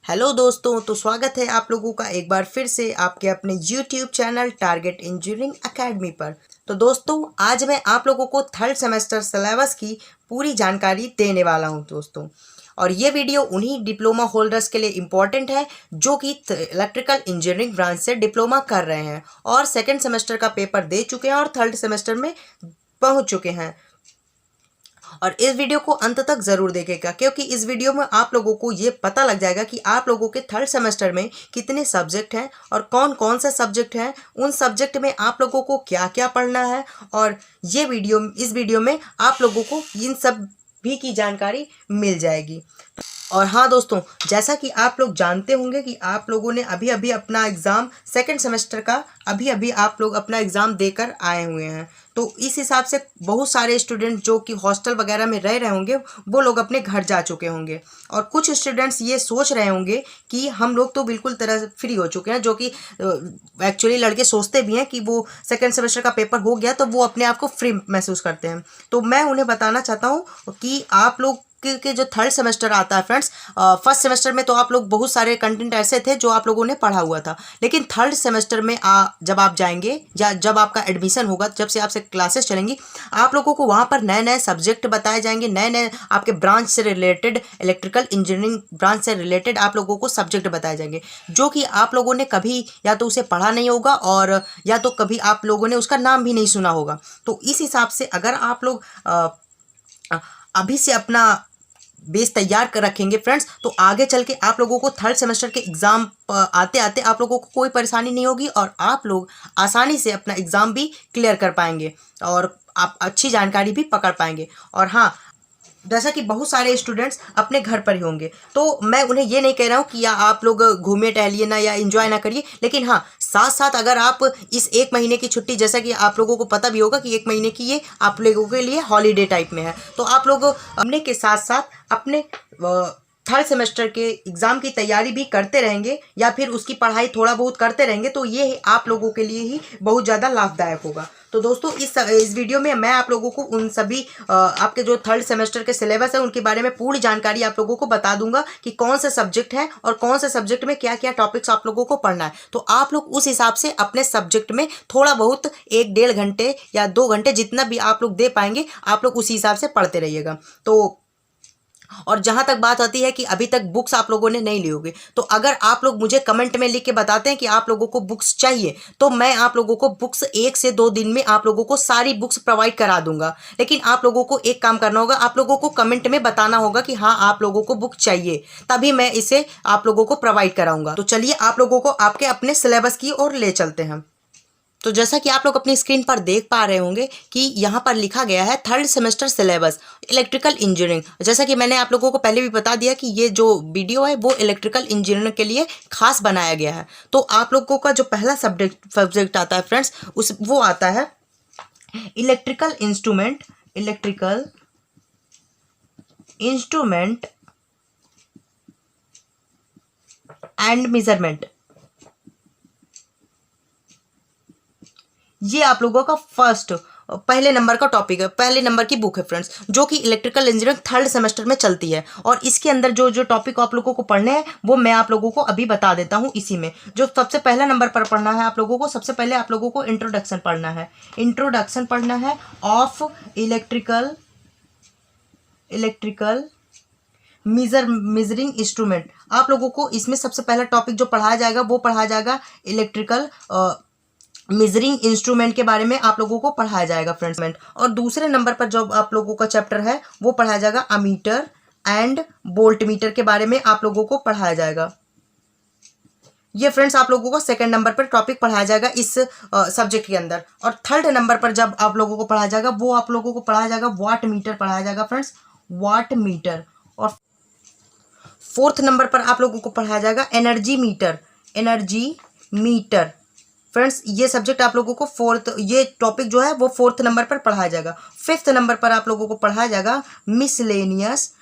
Hello दोस्तों, तो स्वागत है आप लोगों का एक बार फिर से आपके अपने YouTube channel target engineering academy पर। तो दोस्तों, आज मैं आप लोगों को थर्ड सेमेस्टर सिलेबस की पूरी जानकारी देने वाला हूं दोस्तों। और ये वीडियो उन्हीं डिप्लोमा होल्डर्स के लिए इम्पॉर्टेंट है जो कि इलेक्ट्रिकल इंजीनियरिंग ब्रांच से डिप्लोमा कर रहे हैं और सेकेंड सेमेस्टर का पेपर दे चुके हैं और थर्ड सेमेस्टर में पहुँच चुके हैं। और इस वीडियो को अंत तक ज़रूर देखेगा, क्योंकि इस वीडियो में आप लोगों को ये पता लग जाएगा कि आप लोगों के थर्ड सेमेस्टर में कितने सब्जेक्ट हैं और कौन कौन से सब्जेक्ट हैं, उन सब्जेक्ट में आप लोगों को क्या क्या पढ़ना है। और इस वीडियो में आप लोगों को इन सब भी की जानकारी मिल जाएगी। और हाँ दोस्तों, जैसा कि आप लोग जानते होंगे कि आप लोगों ने अभी अभी अपना एग्ज़ाम सेकंड सेमेस्टर का आप लोग अपना एग्ज़ाम देकर आए हुए हैं। तो इस हिसाब से बहुत सारे स्टूडेंट जो कि हॉस्टल वगैरह में रह रहे होंगे वो लोग अपने घर जा चुके होंगे। और कुछ स्टूडेंट्स ये सोच रहे होंगे कि हम लोग तो बिल्कुल तरह से फ्री हो चुके हैं, जो कि एक्चुअली लड़के सोचते भी हैं कि वो सेकेंड सेमेस्टर का पेपर हो गया तो वो अपने आप को फ्री महसूस करते हैं। तो मैं उन्हें बताना चाहता हूँ कि आप लोग के जो थर्ड सेमेस्टर आता है फ्रेंड्स, फर्स्ट सेमेस्टर में तो आप लोग बहुत सारे कंटेंट ऐसे थे जो आप लोगों ने पढ़ा हुआ था, लेकिन थर्ड सेमेस्टर में जब आप जाएंगे या जब आपका एडमिशन होगा, जब से आपसे क्लासेस चलेंगी, आप लोगों को वहाँ पर नए नए सब्जेक्ट बताए जाएंगे, नए नए आपके ब्रांच से रिलेटेड, इलेक्ट्रिकल इंजीनियरिंग ब्रांच से रिलेटेड आप लोगों को सब्जेक्ट बताए जाएंगे जो कि आप लोगों ने कभी या तो उसे पढ़ा नहीं होगा और या तो कभी आप लोगों ने उसका नाम भी नहीं सुना होगा। तो इस हिसाब से अगर आप लोग अभी से अपना बेस तैयार कर रखेंगे फ्रेंड्स, तो आगे चल के आप लोगों को थर्ड सेमेस्टर के एग्ज़ाम आते आते आप लोगों को कोई परेशानी नहीं होगी और आप लोग आसानी से अपना एग्ज़ाम भी क्लियर कर पाएंगे और आप अच्छी जानकारी भी पकड़ पाएंगे। और हाँ, जैसा कि बहुत सारे स्टूडेंट्स अपने घर पर ही होंगे, तो मैं उन्हें ये नहीं कह रहा हूँ कि या आप लोग घूमिए टहलिए ना या एंजॉय ना करिए, लेकिन हाँ, साथ साथ अगर आप इस एक महीने की छुट्टी, जैसा कि आप लोगों को पता भी होगा कि एक महीने की ये आप लोगों के लिए हॉलीडे टाइप में है, तो आप लोग अपने के साथ साथ अपने थर्ड सेमेस्टर के एग्ज़ाम की तैयारी भी करते रहेंगे या फिर उसकी पढ़ाई थोड़ा बहुत करते रहेंगे, तो ये आप लोगों के लिए ही बहुत ज़्यादा लाभदायक होगा। तो दोस्तों, इस वीडियो में मैं आप लोगों को उन सभी आपके जो थर्ड सेमेस्टर के सिलेबस है उनके बारे में पूरी जानकारी आप लोगों को बता दूंगा कि कौन से सब्जेक्ट हैं और कौन से सब्जेक्ट में क्या क्या टॉपिक्स आप लोगों को पढ़ना है। तो आप लोग उस हिसाब से अपने सब्जेक्ट में थोड़ा बहुत 1-1.5 घंटे या 2 घंटे जितना भी आप लोग दे पाएंगे, आप लोग उसी हिसाब से पढ़ते रहिएगा। तो और जहाँ तक बात आती है कि अभी तक बुक्स आप लोगों ने नहीं ली होगी, तो अगर आप लोग मुझे कमेंट में लिख के बताते हैं कि आप लोगों को बुक्स चाहिए, तो मैं आप लोगों को बुक्स 1 से 2 दिन में आप लोगों को सारी बुक्स प्रोवाइड करा दूंगा। लेकिन आप लोगों को एक काम करना होगा, आप लोगों को कमेंट में बताना होगा कि हाँ, आप लोगों को बुक चाहिए, तभी मैं इसे आप लोगों को प्रोवाइड कराऊंगा। तो चलिए आप लोगों को आपके अपने सिलेबस की ओर ले चलते हैं। तो जैसा कि आप लोग अपनी स्क्रीन पर देख पा रहे होंगे कि यहाँ पर लिखा गया है third semester syllabus electrical engineering. जैसा कि मैंने आप लोगों को पहले भी बता दिया कि ये जो वीडियो है वो इलेक्ट्रिकल इंजीनियरिंग के लिए खास बनाया गया है। तो आप लोगों का जो पहला सब्जेक्ट आता है फ्रेंड्स, वो आता है इलेक्ट्रिकल इंस्ट्रूमेंट एंड मेजरमेंट। ये आप लोगों का पहले नंबर का टॉपिक है, पहले नंबर की बुक है फ्रेंड्स, जो कि इलेक्ट्रिकल इंजीनियरिंग थर्ड सेमेस्टर में चलती है। और इसके अंदर जो जो टॉपिक आप लोगों को पढ़ने हैं वो मैं आप लोगों को अभी बता देता हूँ। इसी में जो सबसे पहला नंबर पर पढ़ना है आप लोगों को, सबसे पहले आप लोगों को इंट्रोडक्शन पढ़ना है ऑफ इलेक्ट्रिकल मेजरिंग इंस्ट्रूमेंट। आप लोगों को इसमें सबसे पहला टॉपिक जो पढ़ाया जाएगा वो पढ़ाया जाएगा इलेक्ट्रिकल मेजरिंग इंस्ट्रूमेंट के बारे में आप लोगों को पढ़ाया जाएगा फ्रेंड्स। और दूसरे नंबर पर जो आप लोगों का चैप्टर है वो पढ़ाया जाएगा अमीटर एंड वोल्ट मीटर के बारे में आप लोगों को पढ़ाया जाएगा। ये फ्रेंड्स आप लोगों को सेकंड नंबर पर टॉपिक पढ़ाया जाएगा इस सब्जेक्ट के अंदर। और थर्ड नंबर पर जब आप लोगों को पढ़ाया जाएगा वो आप लोगों को पढ़ाया जाएगा वाट मीटर पढ़ाया जाएगा फ्रेंड्स, वाट मीटर। और फोर्थ नंबर पर आप लोगों को पढ़ाया जाएगा एनर्जी मीटर फ्रेंड्स। ये सब्जेक्ट आप लोगों को ये टॉपिक जो है वो फोर्थ नंबर पर पढ़ाया जाएगा। फिफ्थ नंबर पर आप लोगों को पढ़ाया जाएगा मिसलेनियस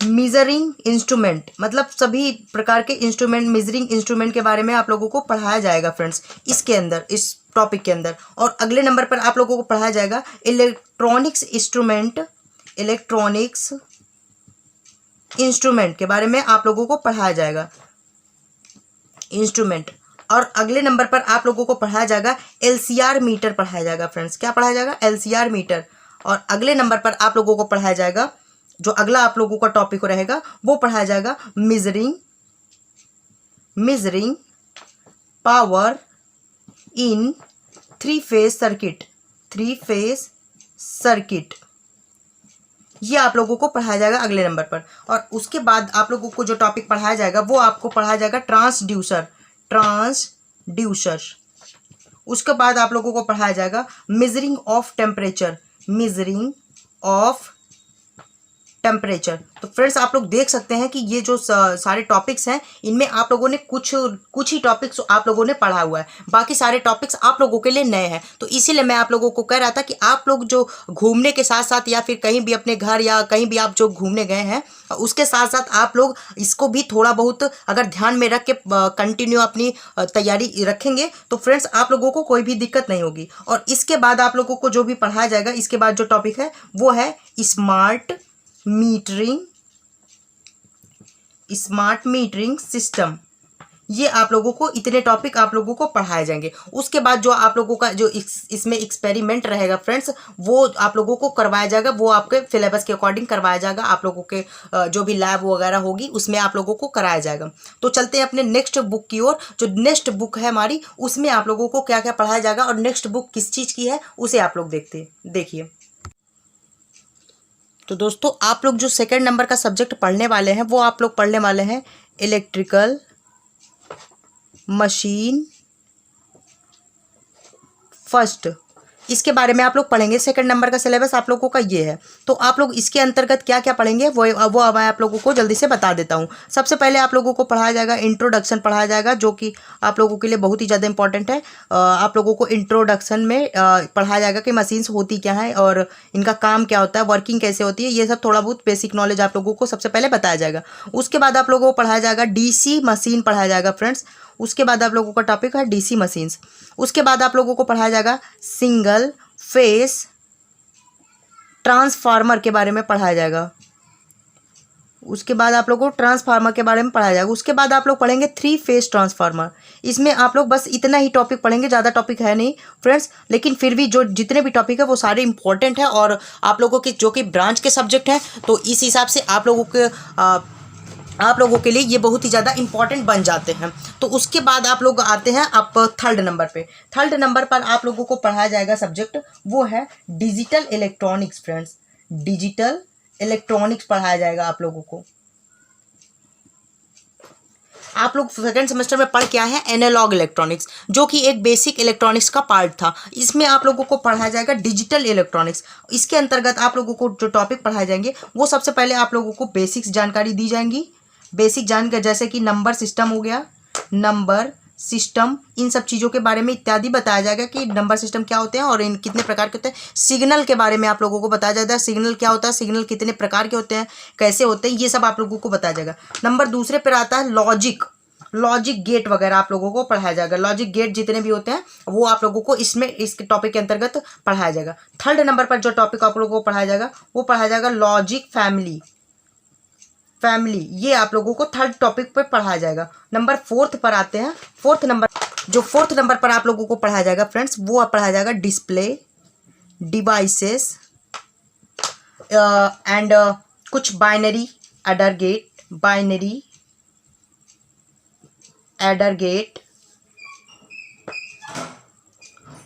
मेजरिंग इंस्ट्रूमेंट, मतलब सभी प्रकार के इंस्ट्रूमेंट, मेजरिंग इंस्ट्रूमेंट के बारे में आप लोगों को पढ़ाया जाएगा फ्रेंड्स इसके अंदर, इस टॉपिक के अंदर। और अगले नंबर पर आप लोगों को पढ़ाया जाएगा इलेक्ट्रॉनिक्स इंस्ट्रूमेंट के बारे में आप लोगों को पढ़ाया जाएगा, इंस्ट्रूमेंट। और अगले नंबर पर आप लोगों को पढ़ाया जाएगा LCR मीटर पढ़ाया जाएगा फ्रेंड्स। क्या पढ़ाया जाएगा? LCR meter. और अगले नंबर पर आप लोगों को पढ़ाया जाएगा, जो अगला आप लोगों का टॉपिक रहेगा वो पढ़ाया जाएगा मेजरिंग पावर इन 3-फेज सर्किट। ये आप लोगों को पढ़ाया जाएगा अगले नंबर पर। और उसके बाद आप लोगों को जो टॉपिक पढ़ाया जाएगा वो आपको पढ़ाया जाएगा ट्रांसड्यूसर। उसके बाद आप लोगों को पढ़ाया जाएगा मेजरिंग ऑफ टेम्परेचर। तो फ्रेंड्स आप लोग देख सकते हैं कि ये जो सारे टॉपिक्स हैं इनमें आप लोगों ने कुछ ही टॉपिक्स आप लोगों ने पढ़ा हुआ है, बाकी सारे टॉपिक्स आप लोगों के लिए नए हैं। तो इसीलिए मैं आप लोगों को कह रहा था कि आप लोग जो घूमने के साथ साथ या फिर कहीं भी अपने घर या कहीं भी आप जो घूमने गए हैं उसके साथ साथ आप लोग इसको भी थोड़ा बहुत अगर ध्यान में रख के कंटिन्यू अपनी तैयारी रखेंगे तो फ्रेंड्स आप लोगों को कोई भी दिक्कत नहीं होगी। और इसके बाद आप लोगों को जो भी पढ़ाया जाएगा, इसके बाद जो टॉपिक है वो है स्मार्ट मीटरिंग सिस्टम। ये आप लोगों को इतने टॉपिक आप लोगों को पढ़ाए जाएंगे। उसके बाद जो आप लोगों का जो इसमें एक्सपेरिमेंट रहेगा फ्रेंड्स वो आप लोगों को करवाया जाएगा, वो आपके सिलेबस के अकॉर्डिंग करवाया जाएगा। आप लोगों के जो भी लैब वगैरह होगी उसमें आप लोगों को कराया जाएगा। तो चलते हैं अपने नेक्स्ट बुक की ओर। जो नेक्स्ट बुक है हमारी उसमें आप लोगों को क्या क्या पढ़ाया जाएगा और नेक्स्ट बुक किस चीज़ की है उसे आप लोग देखिए। तो दोस्तों आप लोग जो सेकंड नंबर का सब्जेक्ट पढ़ने वाले हैं वो आप लोग पढ़ने वाले हैं इलेक्ट्रिकल मशीन फर्स्ट। इसके बारे में आप लोग पढ़ेंगे। सेकंड नंबर का सिलेबस आप लोगों का ये है। तो आप लोग इसके अंतर्गत क्या क्या पढ़ेंगे वो अब मैं आप लोगों को जल्दी से बता देता हूँ। सबसे पहले आप लोगों को पढ़ाया जाएगा इंट्रोडक्शन पढ़ाया जाएगा, जो कि आप लोगों के लिए बहुत ही ज़्यादा इंपॉर्टेंट है। आप लोगों को इंट्रोडक्शन में पढ़ाया जाएगा कि मशीन्स होती क्या है और इनका काम क्या होता है, वर्किंग कैसे होती है, ये सब थोड़ा बहुत बेसिक नॉलेज आप लोगों को सबसे पहले बताया जाएगा। उसके बाद आप लोगों को पढ़ाया जाएगा DC मशीन पढ़ाया जाएगा फ्रेंड्स। उसके बाद आप लोगों का टॉपिक है DC मशीन्स। उसके बाद आप लोगों को पढ़ाया जाएगा सिंगल फेस ट्रांसफार्मर के बारे में पढ़ाया जाएगा। उसके बाद आप लोगों को ट्रांसफार्मर के बारे में पढ़ाया जाएगा। उसके बाद आप लोग पढ़ेंगे 3-फेज ट्रांसफार्मर। इसमें आप लोग बस इतना ही टॉपिक पढ़ेंगे, ज़्यादा टॉपिक है नहीं फ्रेंड्स, लेकिन फिर भी जो जितने भी टॉपिक है वो सारे इंपॉर्टेंट है और आप लोगों के जो कि ब्रांच के सब्जेक्ट हैं तो इस हिसाब से आप लोगों के लिए ये बहुत ही ज़्यादा इंपॉर्टेंट बन जाते हैं। तो उसके बाद आप लोग आते हैं आप थर्ड नंबर पे। थर्ड नंबर पर आप लोगों को पढ़ाया जाएगा सब्जेक्ट वो है digital electronics friends. Digital electronics पढ़ाया जाएगा आप लोगों को। आप लोग सेकेंड सेमेस्टर में पढ़ के आए हैं एनालॉग इलेक्ट्रॉनिक्स, जो कि एक बेसिक इलेक्ट्रॉनिक्स का पार्ट था। इसमें आप लोगों को पढ़ाया जाएगा डिजिटल इलेक्ट्रॉनिक्स। इसके अंतर्गत आप लोगों को जो टॉपिक पढ़ाए जाएंगे वो सबसे पहले आप लोगों को बेसिक्स जानकारी दी जाएंगी। बेसिक जानकारी जैसे कि नंबर सिस्टम हो गया, नंबर सिस्टम, इन सब चीज़ों के बारे में इत्यादि बताया जाएगा कि नंबर सिस्टम क्या होते हैं और इन कितने प्रकार के होते हैं। सिग्नल के बारे में आप लोगों को बताया जाएगा, सिग्नल क्या होता है, सिग्नल कितने प्रकार के होते हैं, कैसे होते हैं, ये सब आप लोगों को बताया जाएगा। नंबर दूसरे पर आता है लॉजिक गेट वगैरह आप लोगों को पढ़ाया जाएगा। लॉजिक गेट जितने भी होते हैं वो आप लोगों को इस टॉपिक के अंतर्गत पढ़ाया जाएगा। थर्ड नंबर पर जो टॉपिक आप लोगों को पढ़ाया जाएगा वो पढ़ाया जाएगा लॉजिक फैमिली, ये आप लोगों को थर्ड टॉपिक पर पढ़ाया जाएगा। नंबर फोर्थ पर आते हैं। फोर्थ नंबर पर आप लोगों को पढ़ाया जाएगा फ्रेंड्स वो पढ़ाया जाएगा डिस्प्ले डिवाइसेस एंड कुछ बाइनरी एडर गेट।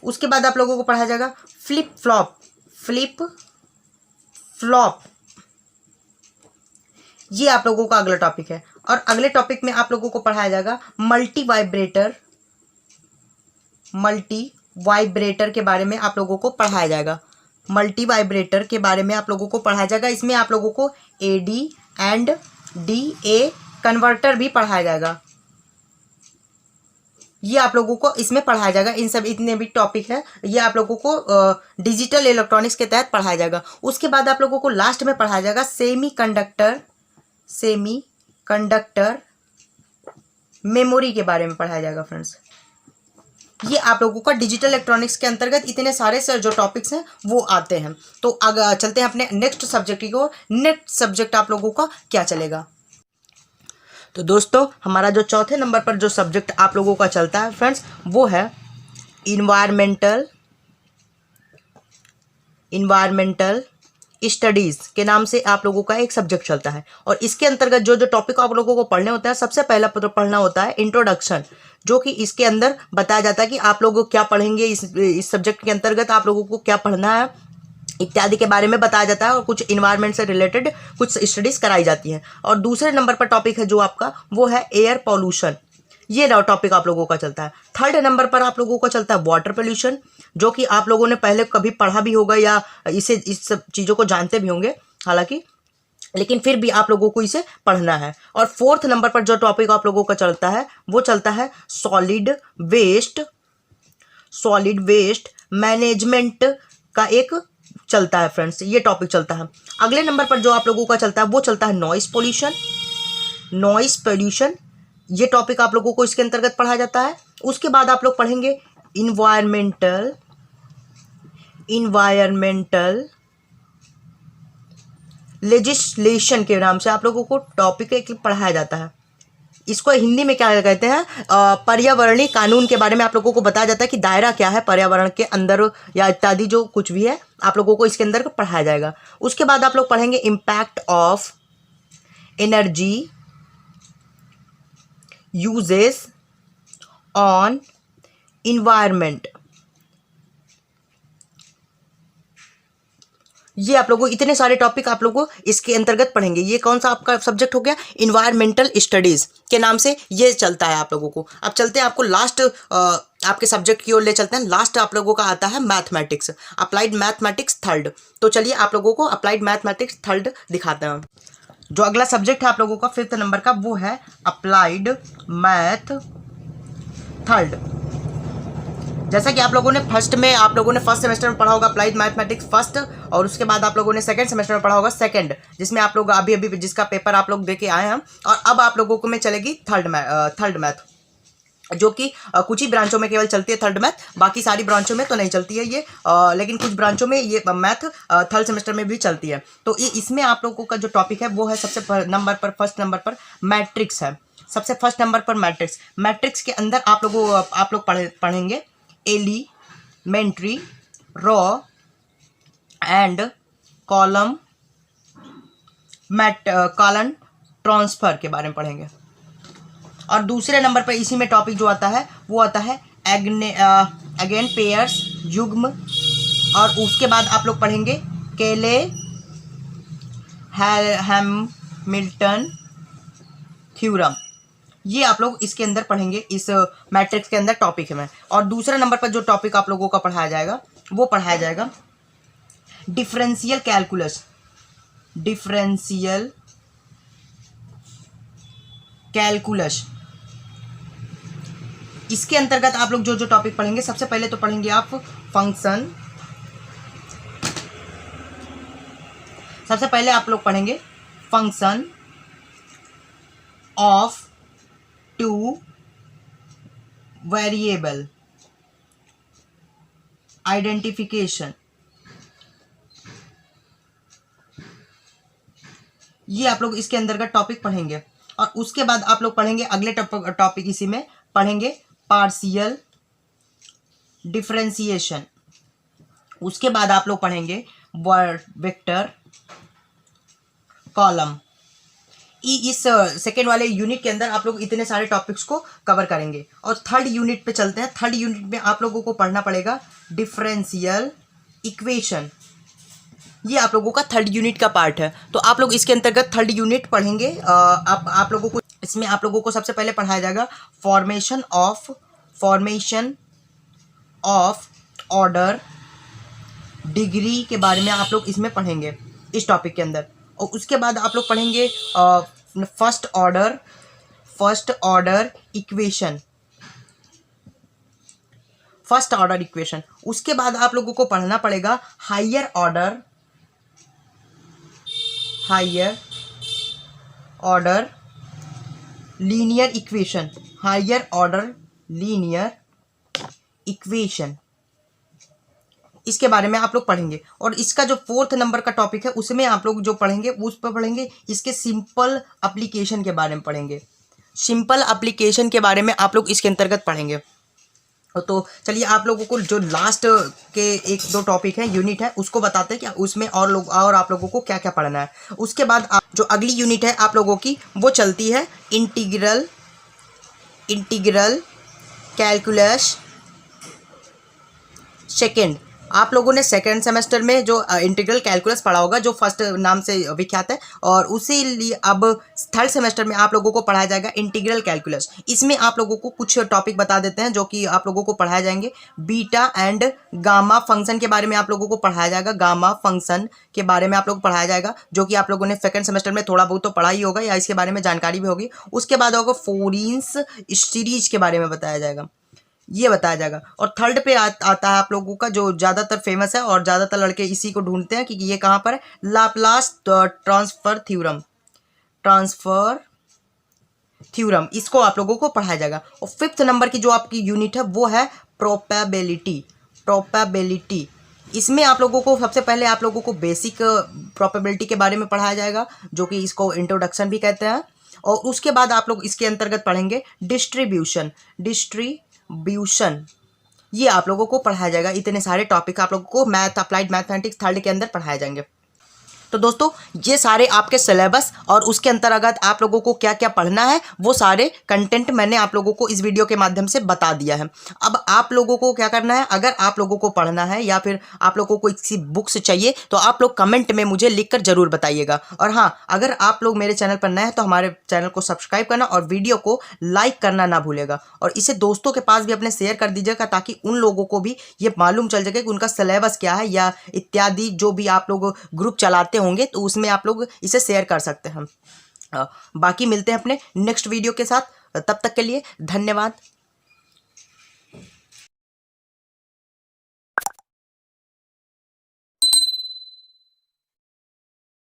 उसके बाद आप लोगों को पढ़ाया जाएगा फ्लिप फ्लॉप, ये आप लोगों का अगला टॉपिक है। और अगले टॉपिक में आप लोगों को पढ़ाया जाएगा मल्टी वाइब्रेटर के बारे में आप लोगों को पढ़ाया जाएगा। मल्टी वाइब्रेटर के बारे में आप लोगों को पढ़ाया जाएगा। इसमें आप लोगों को AD एंड DA कन्वर्टर भी पढ़ाया जाएगा। ये आप लोगों को इसमें पढ़ाया जाएगा। इन सब इतने भी टॉपिक है ये आप लोगों को डिजिटल इलेक्ट्रॉनिक्स के तहत पढ़ाया जाएगा। उसके बाद आप लोगों को लास्ट में पढ़ाया जाएगा सेमी कंडक्टर मेमोरी के बारे में पढ़ाया जाएगा फ्रेंड्स। ये आप लोगों का डिजिटल इलेक्ट्रॉनिक्स के अंतर्गत इतने सारे जो टॉपिक्स हैं वो आते हैं। तो अगर चलते हैं अपने नेक्स्ट सब्जेक्ट की ओर। नेक्स्ट सब्जेक्ट आप लोगों का क्या चलेगा? तो दोस्तों हमारा जो चौथे नंबर पर जो सब्जेक्ट आप लोगों का चलता है फ्रेंड्स, वो है इन्वायरमेंटल स्टडीज़ के नाम से आप लोगों का एक सब्जेक्ट चलता है। और इसके अंतर्गत जो जो टॉपिक आप लोगों को पढ़ने होते हैं, सबसे पहला पढ़ना होता है इंट्रोडक्शन, जो कि इसके अंदर बताया जाता है कि आप लोग क्या पढ़ेंगे, इस सब्जेक्ट के अंतर्गत आप लोगों को क्या पढ़ना है इत्यादि के बारे में बताया जाता है, और कुछ इन्वायरमेंट से रिलेटेड कुछ स्टडीज़ कराई जाती हैं। और दूसरे नंबर पर टॉपिक है जो आपका, वो है एयर पॉल्यूशन। ये टॉपिक आप लोगों का चलता है। थर्ड नंबर पर आप लोगों का चलता है वाटर पोल्यूशन, जो कि आप लोगों ने पहले कभी पढ़ा भी होगा या इस सब चीज़ों को जानते भी होंगे हालांकि, लेकिन फिर भी आप लोगों को इसे पढ़ना है। और फोर्थ नंबर पर जो टॉपिक आप लोगों का चलता है वो चलता है सॉलिड वेस्ट मैनेजमेंट का एक चलता है फ्रेंड्स, ये टॉपिक चलता है। अगले नंबर पर जो आप लोगों का चलता है वो चलता है नॉइस पोल्यूशन। ये टॉपिक आप लोगों को इसके अंतर्गत पढ़ा जाता है। उसके बाद आप लोग पढ़ेंगे इन्वायरमेंटल लेजिस्लेशन के नाम से आप लोगों को टॉपिक एक पढ़ाया जाता है। इसको हिंदी में क्या कहते हैं, पर्यावरणीय कानून के बारे में आप लोगों को बताया जाता है कि दायरा क्या है पर्यावरण के अंदर या इत्यादि जो कुछ भी है आप लोगों को इसके अंदर पढ़ाया जाएगा। उसके बाद आप लोग पढ़ेंगे impact of energy uses on environment. ये आप लोगों को इतने सारे टॉपिक आप लोगों को इसके अंतर्गत पढ़ेंगे। ये कौन सा आपका सब्जेक्ट हो गया? इन्वायरमेंटल स्टडीज़ के नाम से ये चलता है आप लोगों को। अब चलते हैं आपको लास्ट आपके सब्जेक्ट की ओर ले चलते हैं। लास्ट आप लोगों का आता है मैथमेटिक्स, अप्लाइड मैथमेटिक्स थर्ड। तो चलिए आप लोगों को अप्लाइड मैथमेटिक्स थर्ड दिखाते हैं। जो अगला सब्जेक्ट है आप लोगों का फिफ्थ नंबर का, वो है अप्लाइड मैथ थर्ड। जैसा कि आप लोगों ने फर्स्ट सेमेस्टर में पढ़ा होगा अप्लाइड मैथमेटिक्स फर्स्ट, और उसके बाद आप लोगों ने सेकंड सेमेस्टर में पढ़ा होगा सेकंड, जिसमें आप लोग अभी जिसका पेपर आप लोग दे के आए हैं। और अब आप लोगों को में चलेगी थर्ड मैथ, जो कि कुछ ही ब्रांचों में केवल चलती है थर्ड मैथ, बाकी सारी ब्रांचों में तो नहीं चलती है ये, लेकिन कुछ ब्रांचों में ये मैथ थर्ड सेमेस्टर में भी चलती है। तो इसमें आप लोगों का जो टॉपिक है वो है फर्स्ट नंबर पर मैट्रिक्स है। सबसे फर्स्ट नंबर पर मैट्रिक्स के अंदर आप लोग पढ़ेंगे elementary, row and column transfer के बारे में पढ़ेंगे। और दूसरे नंबर पर इसी में टॉपिक जो आता है वो आता है अगेन पेयर्स, युग्म। और उसके बाद आप लोग पढ़ेंगे केले हैमिल्टन थ्योरम। ये आप लोग इसके अंदर पढ़ेंगे, इस मैट्रिक्स के अंदर टॉपिक है। और दूसरे नंबर पर जो टॉपिक आप लोगों का पढ़ाया जाएगा वो पढ़ाया जाएगा डिफरेंशियल कैलकुलस। इसके अंतर्गत आप लोग जो टॉपिक पढ़ेंगे, सबसे पहले तो पढ़ेंगे आप फंक्शन। सबसे पहले आप लोग पढ़ेंगे function of two variable identification. ये आप लोग इसके अंतर्गत टॉपिक पढ़ेंगे। और उसके बाद आप लोग पढ़ेंगे अगले टॉपिक इसी में पढ़ेंगे पार्शियल डिफरेंशिएशन। उसके बाद आप लोग पढ़ेंगे वर्ड वेक्टर कॉलम। इस सेकेंड वाले यूनिट के अंदर आप लोग इतने सारे टॉपिक्स को कवर करेंगे। और थर्ड यूनिट पे चलते हैं। थर्ड यूनिट में आप लोगों को पढ़ना पड़ेगा डिफरेंशियल इक्वेशन। ये आप लोगों का थर्ड यूनिट का पार्ट है। तो आप लोग इसके अंतर्गत थर्ड यूनिट पढ़ेंगे। आप लोगों को इसमें आप लोगों को सबसे पहले पढ़ाया जाएगा फॉर्मेशन ऑफ ऑर्डर डिग्री के बारे में आप लोग इसमें पढ़ेंगे इस टॉपिक के अंदर। और उसके बाद आप लोग पढ़ेंगे फर्स्ट ऑर्डर इक्वेशन। उसके बाद आप लोगों को पढ़ना पड़ेगा higher order linear equation. Equation, इसके बारे में आप लोग पढ़ेंगे। और इसका जो 4th नंबर का टॉपिक है उसमें आप लोग जो पढ़ेंगे उस पर पढ़ेंगे इसके सिंपल एप्लीकेशन के बारे में पढ़ेंगे। सिंपल एप्लीकेशन के बारे में आप लोग इसके अंतर्गत पढ़ेंगे। तो चलिए आप लोगों को जो लास्ट के 1-2 टॉपिक है, यूनिट है, उसको बताते हैं कि उसमें और आप लोगों को क्या क्या पढ़ना है। उसके बाद जो अगली यूनिट है आप लोगों की वो चलती है इंटीग्रल कैलकुलस सेकेंड। आप लोगों ने सेकेंड सेमेस्टर में जो इंटीग्रल कैलकुलस पढ़ा होगा जो फर्स्ट नाम से विख्यात है, और उसी लिए अब थर्ड सेमेस्टर में आप लोगों को पढ़ाया जाएगा इंटीग्रल कैलकुलस। इसमें आप लोगों को कुछ टॉपिक बता देते हैं जो कि आप लोगों को पढ़ाए जाएंगे। बीटा एंड गामा फंक्शन के बारे में आप लोगों को पढ़ाया जाएगा। गामा फंक्शन के बारे में आप लोग पढ़ाया जाएगा, जो कि आप लोगों ने सेकेंड सेमेस्टर में थोड़ा बहुत तो पढ़ा ही होगा या इसके बारे में जानकारी भी होगी। उसके बाद होगा फोरिन्स सीरीज के बारे में बताया जाएगा, ये बताया जाएगा। और थर्ड पे आता है आप लोगों का जो ज़्यादातर फेमस है और ज़्यादातर लड़के इसी को ढूंढते हैं कि ये कहाँ पर है, लाप्लास ट्रांसफर थ्योरम, इसको आप लोगों को पढ़ाया जाएगा। और 5th नंबर की जो आपकी यूनिट है वो है प्रोबेबिलिटी। इसमें आप लोगों को सबसे पहले आप लोगों को बेसिक प्रोबेबिलिटी के बारे में पढ़ाया जाएगा, जो कि इसको इंट्रोडक्शन भी कहते हैं। और उसके बाद आप लोग इसके अंतर्गत पढ़ेंगे डिस्ट्रीब्यूशन, ये आप लोगों को पढ़ाया जाएगा। इतने सारे टॉपिक आप लोगों को मैथ, अप्लाइड मैथमेटिक्स थर्ड के अंदर पढ़ाए जाएंगे। तो दोस्तों ये सारे आपके सिलेबस और उसके अंतर्गत आप लोगों को क्या क्या पढ़ना है वो सारे कंटेंट मैंने आप लोगों को इस वीडियो के माध्यम से बता दिया है। अब आप लोगों को क्या करना है, अगर आप लोगों को पढ़ना है या फिर आप लोगों को किसी बुक से चाहिए तो आप लोग कमेंट में मुझे लिखकर जरूर बताइएगा। और हाँ, अगर आप लोग मेरे चैनल पर नए हैं तो हमारे चैनल को सब्सक्राइब करना और वीडियो को लाइक करना ना भूलेगा। और इसे दोस्तों के पास भी अपने शेयर कर दीजिएगा ताकि उन लोगों को भी ये मालूम चल जाए कि उनका सिलेबस क्या है या इत्यादि जो भी आप लोग ग्रुप चलाते होंगे तो उसमें आप लोग इसे शेयर कर सकते हैं। बाकी मिलते हैं अपने नेक्स्ट वीडियो के साथ, तब तक के लिए धन्यवाद।